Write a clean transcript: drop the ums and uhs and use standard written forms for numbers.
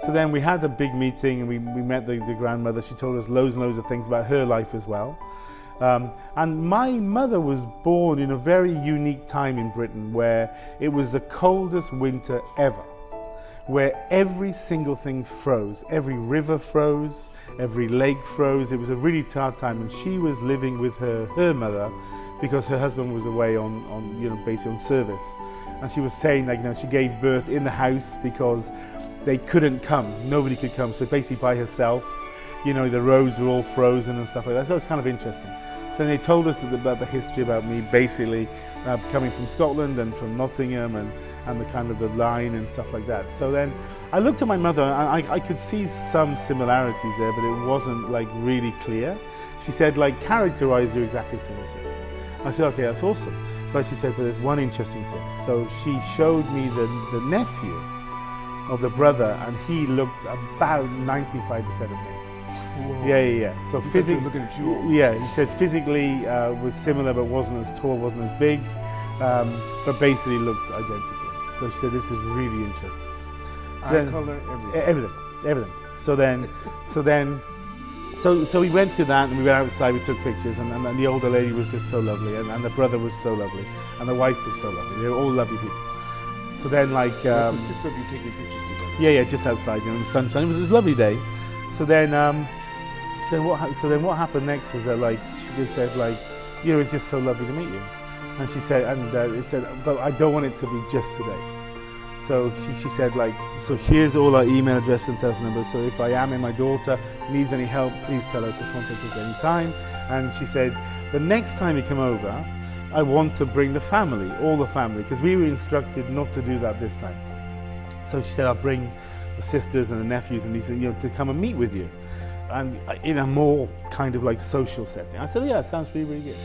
So then we had a big meeting and we met the grandmother. She told us loads and loads of things about her life as well. And my mother was born in a very unique time in Britain where it was the coldest winter ever, where every single thing froze. Every river froze, every lake froze. It was a really hard time, and she was living with her mother because her husband was away on basically on service. And she was saying, like, she gave birth in the house because they couldn't come, nobody could come, so basically by herself. The roads were all frozen and stuff like that, so it was kind of interesting. So they told us about the history about me basically coming from Scotland and from Nottingham and the kind of the line and stuff like that. So then I looked at my mother and I could see some similarities there, but it wasn't like really clear. She said, like, characterize you exactly the same as her. I said, okay, that's awesome. But she said, but there's one interesting thing. So she showed me the nephew of the brother, and he looked about 95% of me. Whoa. Yeah. So physically, looking at you. Yeah, he said physically was similar, but wasn't as tall, wasn't as big, but basically looked identical. So she said, this is really interesting. So Color, everything. So we went through that, and we went outside, we took pictures, and the older lady was just so lovely, and the brother was so lovely, and the wife was so lovely. They were all lovely people. So then, like, the six of you taking pictures together. Yeah, just outside, in the sunshine. It was a lovely day. So then what happened next was that, like, they said, like, it's just so lovely to meet you. And she said, it said, but I don't want it to be just today. So she said, like, so here's all our email address and telephone number. So if I am and my daughter needs any help, please tell her to contact us anytime. And she said, the next time you come over, I want to bring the family, all the family, because we were instructed not to do that this time. So she said, I'll bring the sisters and the nephews and these, to come and meet with you, and in a more kind of like social setting. I said, yeah, it sounds really, really good.